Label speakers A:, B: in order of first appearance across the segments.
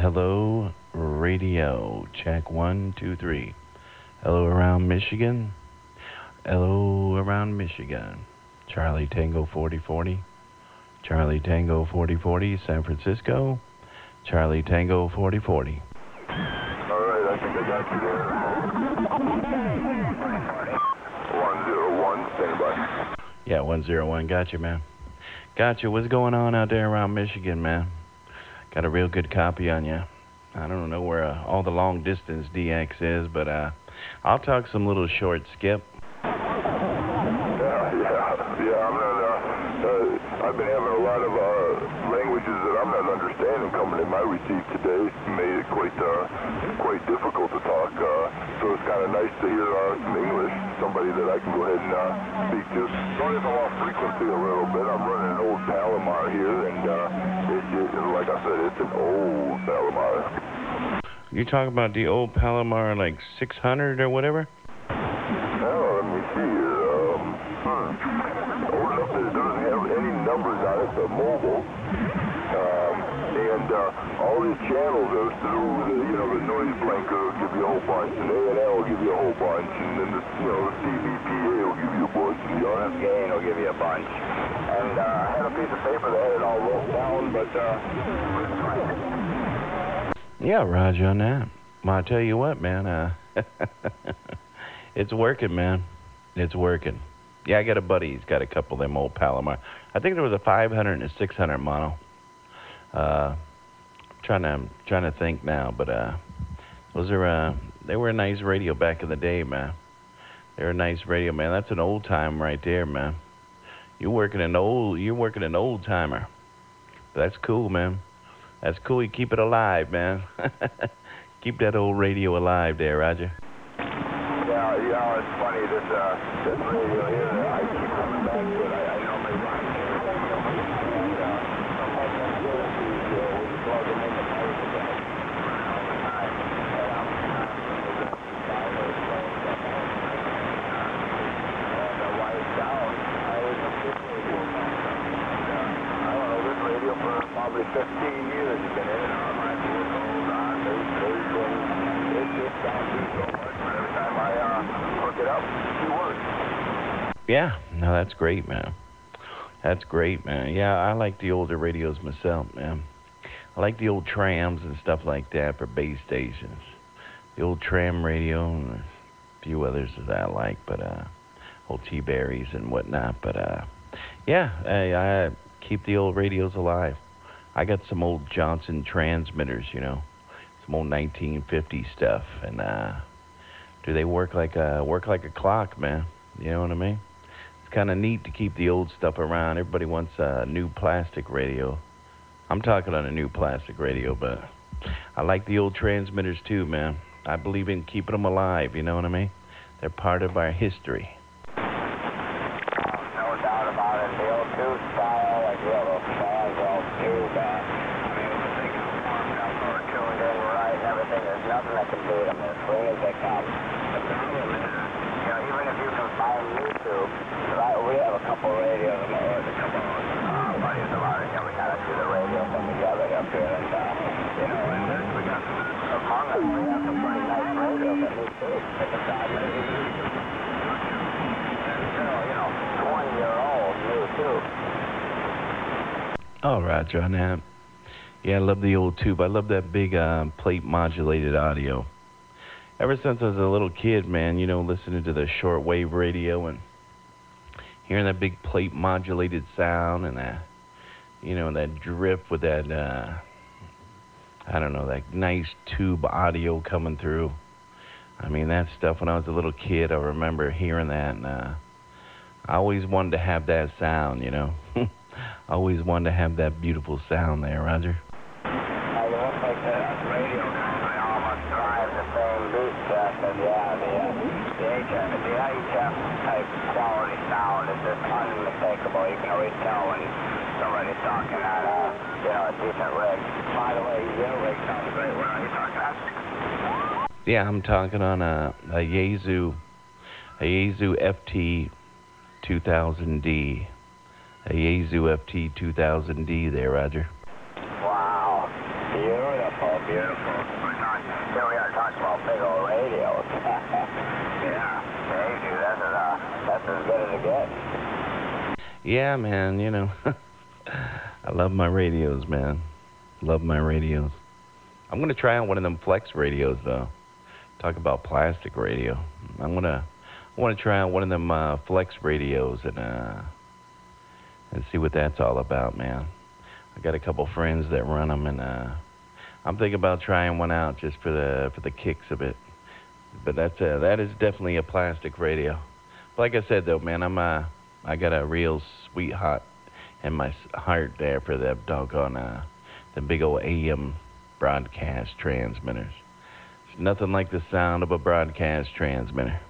A: Hello, radio. Check 1, 2, 3. Hello around Michigan. Hello around Michigan. Charlie Tango 4040. Charlie Tango 4040. San Francisco. Charlie Tango 4040.
B: All right, I think I got you there. 101, stand by.
A: Yeah, 101. Gotcha, man. Gotcha. What's going on out there around Michigan, man? Got a real good copy on you. I don't know where all the long distance DX is, but I'll talk some little short skip.
B: Yeah. I've been having a lot of languages that I'm not understanding coming in my receipt today. It's made it quite difficult to talk. So it's kind of nice to hear some English, somebody that I can go ahead and speak to. Sorry if I'm off frequency a little bit. I'm running an old Palomar here, and like I said, it's an old Palomar.
A: You talking about the old Palomar, like 600 or whatever?
B: Oh, let me see here. Old enough that it doesn't have any numbers on it, but mobile. And all these channels are through the noise blanker will give you a whole bunch, and A&L will give you a whole bunch, and then the CBPA will give you a bunch, and the RF gain will give you a bunch. And I had a piece of paper that had it all wrote down, but
A: yeah, Roger on that. Well, I tell you what, man, it's working, man. It's working. Yeah, I got a buddy. He's got a couple of them old Palomar. I think there was a 500 and a 600 mono. Trying to think now, but they were a nice radio back in the day, man. They were a nice radio, man. That's an old time right there, man. You're working an old timer. That's cool, man. That's cool. You keep it alive, man. Keep that old radio alive there, Roger.
B: Yeah, it's funny, this radio here, I keep coming back to it. I normally run it. Probably 15 years you've been in and out of my vehicles, on base station. It just sounds so much, but every time I hook it up, it works.
A: Yeah, no, that's great, man. That's great, man. Yeah, I like the older radios myself, man. I like the old trams and stuff like that for base stations. The old tram radio and a few others that I like, but old T-Berries and whatnot. But yeah, I keep the old radios alive. I got some old Johnson transmitters, some old 1950 stuff, and do they work like a clock, man? You know what I mean? It's kind of neat to keep the old stuff around. Everybody wants a new plastic radio. I'm talking on a new plastic radio, but I like the old transmitters too, man. I believe in keeping them alive. You know what I mean? They're part of our history.
B: No doubt about it. The old tube style, like the old tube, tuned in right and everything. There's nothing that can beat them as free as they come. The problem is, even if you can find YouTube, we have a couple radios, a couple buddies of ours, we kind of do the radio thing together up here, and and we got among us, we have some pretty nice radios that need to pick us out, maybe. And 20-year-old new tube.
A: Oh, Roger on that. Yeah, I love the old tube. I love that big plate modulated audio. Ever since I was a little kid, man, listening to the shortwave radio and hearing that big plate modulated sound and that, that drip with that, that nice tube audio coming through. I mean, that stuff when I was a little kid, I remember hearing that, and I always wanted to have that sound, I always wanted to have that beautiful sound there, Roger.
B: It looks like the radio guys almost drive the same beat test, and the IHF type quality sound is just unmistakable. You can always tell when somebody's talking on a decent rig. By the way, your rig sounds great. Where are you talking at?
A: Yeah, I'm talking on a Yaesu FT 2000D. A Yaesu FT 2000D there, Roger.
B: Wow. Beautiful. Oh, beautiful. Here we are talking about big old radios. Yeah, crazy. That's as good as it gets.
A: Yeah, man, you know, I love my radios, man. Love my radios. I'm going to try out one of them flex radios, though. Talk about plastic radio. I want to try out one of them flex radios and see what that's all about, man. I got a couple friends that run them, and I'm thinking about trying one out just for the kicks of it. But that is definitely a plastic radio. But like I said, though, man, I got a real sweetheart in my heart there for that doggone the big old AM broadcast transmitters. It's nothing like the sound of a broadcast transmitter.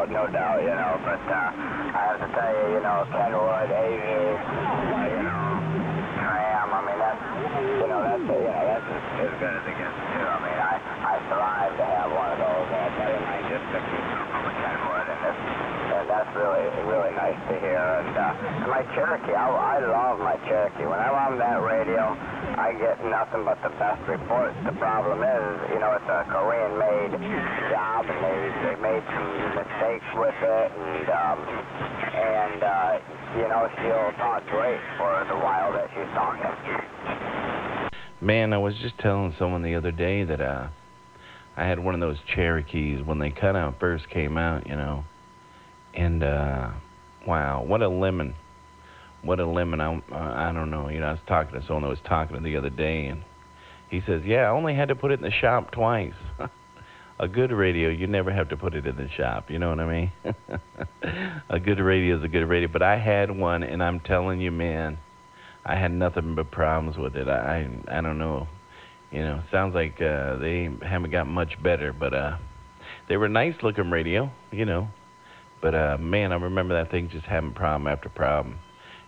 B: No doubt, you know, but I have to tell you, you know, Kenwood, AV, you know, Tram, I mean, that's as good as it gets, too. I mean, I strive to have one of those, and I tell you, mine just took me from a Kenwood, and that's really nice to hear. And my Cherokee, I love my Cherokee. When I'm on that radio, I get nothing but the best reports. The problem is, you know, it's a Korean-made job, and they made some mistakes with it, and you know, she'll talk great for the while that she's talking.
A: Man, I was just telling someone the other day that I had one of those Cherokees when they kind of first came out, you know, and wow, what a lemon. What a lemon. I don't know. You know, I was talking to someone that was talking to the other day, and he says, yeah, I only had to put it in the shop twice. A good radio, you never have to put it in the shop. You know what I mean? A good radio is a good radio. But I had one, and I'm telling you, man, I had nothing but problems with it. I don't know. You know, sounds like they haven't got much better. But they were a nice-looking radio, you know. But, man, I remember that thing just having problem after problem.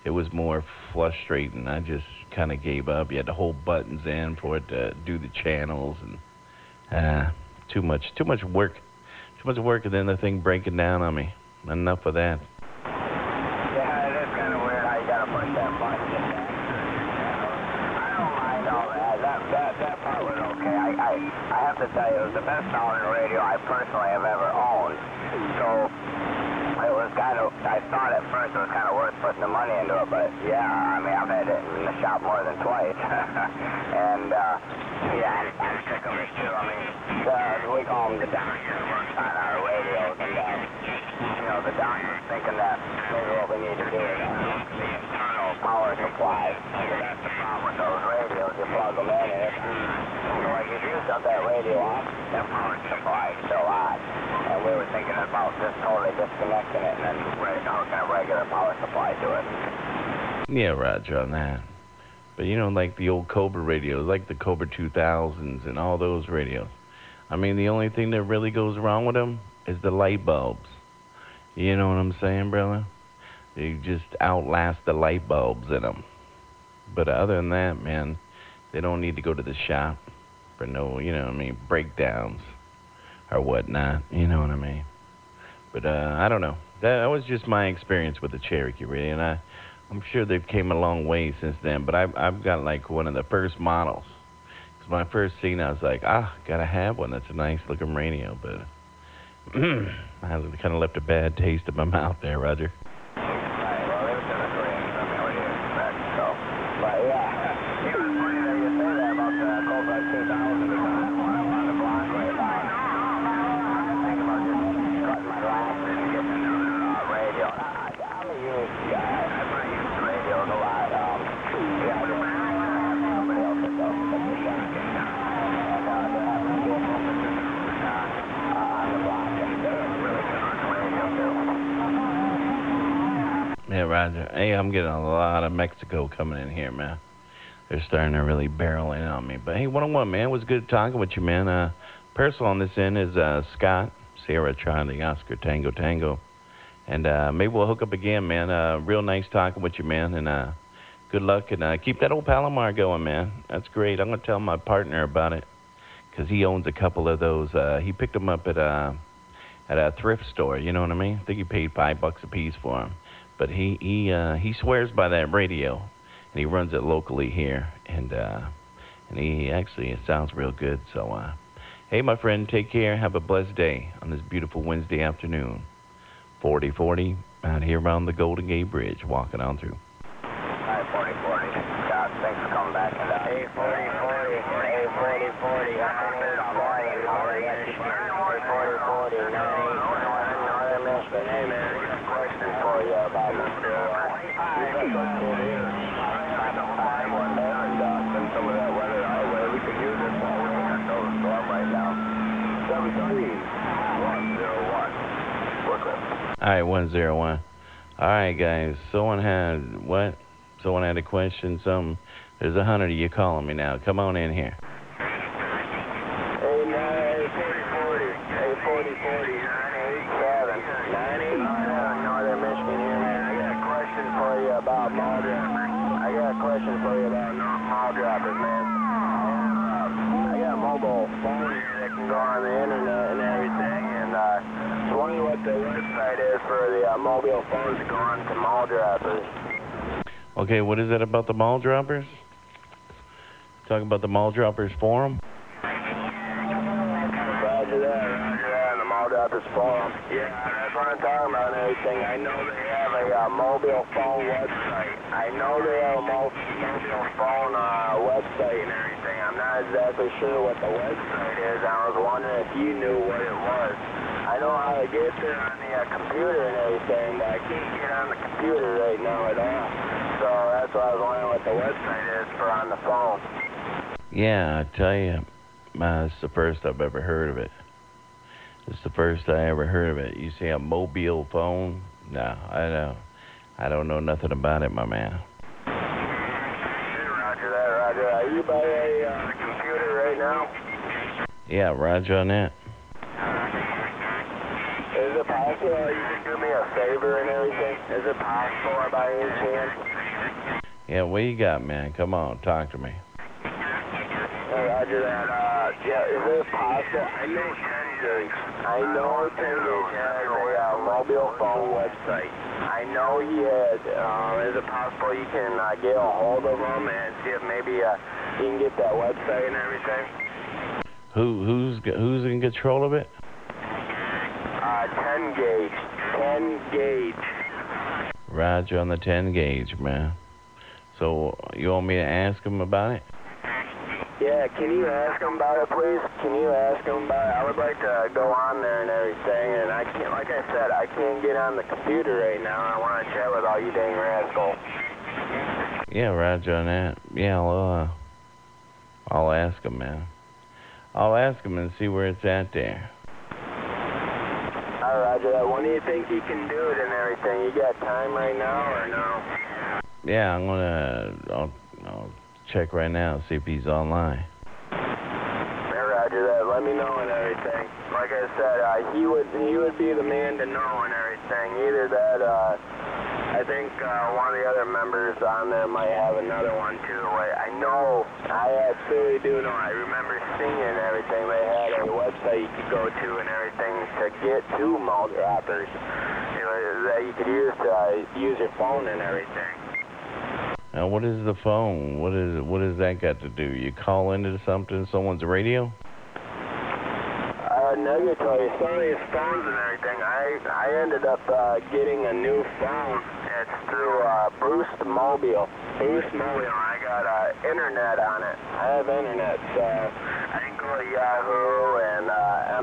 A: It was more frustrating. I just kind of gave up. You had to hold buttons in for it to do the channels, and too much work. Too much work, and then the thing breaking down on me. Enough of that.
B: Yeah, it is kind of weird how you got to push that button. I don't mind all that. That part was okay. I have to tell you, it was the best sounding radio I personally have ever owned. So it was kind of, I thought at first it was kind of worth putting the money into it, but yeah, I mean, I've had it in the shop more than twice. And yeah, I'm sick of it too. I mean, we call them the doctor who works on our radios, and you know, the doctor's thinking that maybe what we need to do is look at the internal power supply. So that's the problem with those radios. You plug them in, and so like if you shut that radio off, that power supply is still on. And we were thinking about just totally disconnecting it and then hooking a regular power supply to it.
A: Yeah, Roger, on that. But, you know, like the old Cobra radios, like the Cobra 2000s and all those radios. I mean, the only thing that really goes wrong with them is the light bulbs. You know what I'm saying, brother? They just outlast the light bulbs in them. But other than that, man, they don't need to go to the shop for no, you know what I mean, breakdowns or whatnot. You know what I mean? But I don't know. That was just my experience with the Cherokee radio, and I'm sure they've came a long way since then. But I've got like one of the first models. Because when I first seen it, I was like, gotta have one. That's a nice looking radio. But I kind of left a bad taste in my mouth there, Roger.
B: Right, well, it was in the Koreans. I mean, what do you expect? So, but yeah, it was funny that you say that about the Cobra 2000 because when I'm on the block right now, I think about just cutting my losses and getting another radio. I'm a used guy. I buy used radios a lot. Yeah, I just have somebody else that does such a shock. And they have a good on the block, and they're really good on the radio, too.
A: Yeah, Roger. Hey, I'm getting a lot of Mexico coming in here, man. They're starting to really barrel in on me. But hey, 101, man. It was good talking with you, man. Personal on this end is Scott, Sierra Charlie, Oscar, Tango, Tango. And maybe we'll hook up again, man. Real nice talking with you, man. And good luck. And keep that old Palomar going, man. That's great. I'm going to tell my partner about it because he owns a couple of those. He picked them up at a thrift store. You know what I mean? I think he paid $5 a piece for them. But he swears by that radio, and he runs it locally here. And And it sounds real good. So, hey, my friend, take care. Have a blessed day on this beautiful Wednesday afternoon. 4040 out here around the Golden Gate Bridge, walking on through.
B: Hi, 4040. Scott, thanks for coming back. Hey, 4040. Hey, 4040. Northern Michigan. Hey, man, I got a question for you about this. Send some of that weather our way. We could use it while we're in a snowstorm right now. 73101. Brooklyn.
A: All right, 101. All right, guys. Someone had what? Someone had a question. There's 100 of you calling me now. Come on in here.
B: Hey, 4040. Hey, 4040. 987. 987. Northern Michigan here, man. I got a question for you about mall droppers. Man. I got a mobile phone here that can go on the internet and everything, and I was wondering what the website is for the mobile phones to go on to mall droppers.
A: Okay, what is that about the mall droppers? Talking about the mall droppers forum?
B: Roger that, the mall droppers forum. Yeah, that's what I'm talking about and everything. I know they have a mobile phone website. I know they have a mobile phone website and everything. I'm not exactly sure what the website is. I was wondering if you knew what it was. I know how to get there on the computer and everything, but I can't get on the computer right now at all. So that's why I was wondering what the website is for on the phone.
A: Yeah, I tell you, it's the first I've ever heard of it. It's the first I ever heard of it. You say a mobile phone? No, I don't know nothing about it, my man.
B: Roger that. Are you by a computer right now?
A: Yeah, Roger on that.
B: Is it possible you can do me a favor and everything? Is it possible by any chance?
A: Yeah, what you got, man? Come on, talk to me.
B: Roger that. Yeah, is it possible? I know 10 Gauge has a mobile phone website. I know he has. Is it possible you can get a hold of him and see if maybe you can get that website and everything?
A: Who's in control of it?
B: 10 Gauge. 10 Gauge.
A: Roger on the 10 Gauge, man. So you want me to ask him about it?
B: Yeah, can you ask him about it, please? Can you ask him about it? I would like to go on there and everything, and I can't, like I said, I can't get on the computer right now. I want to chat with all you dang rascals.
A: Yeah, Roger on that. Yeah, I'll ask him, man. I'll ask him and see where it's at there.
B: All right, Roger that. When do you think you can do it and everything? You got time right now or no?
A: Yeah, I'll check right now, see if he's online.
B: Yeah, Roger that. Let me know and everything. Like I said, he would be the man to know and everything. Either that, I think one of the other members on there might have another one too. I absolutely do know. I remember seeing and everything. They had a website you could go to and everything to get to mall droppers. You know, that you could use to use your phone and everything.
A: Now, what is the phone? What does that got to do? You call into something, someone's radio?
B: Negatory. Some of these phones and everything, I ended up getting a new phone. It's through Boost Mobile. Boost Mobile. I got internet on it. I have internet, so I can go to Yahoo and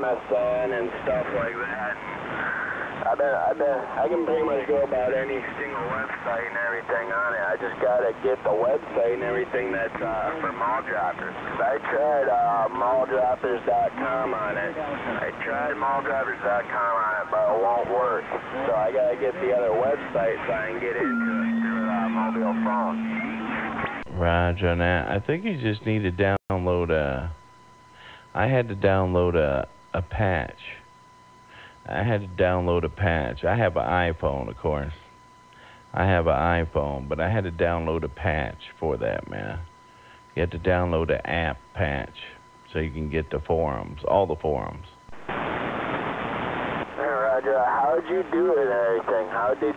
B: MSN and stuff like that. I can pretty much go about any single website and everything on it. I just gotta get the website and everything that's for mall droppers. I tried malldroppers.com on it. I tried malldroppers.com on it, but it won't work. So I gotta get the other website so I can get into it through a mobile phone.
A: Roger on that. I think you just need to download I had to download a patch. I had to download a patch. I have an iPhone, of course. I have an iPhone, but I had to download a patch for that, man. You have to download an app patch so you can get the forums, all the forums.
B: Hey, Roger, how did you do it and everything? How did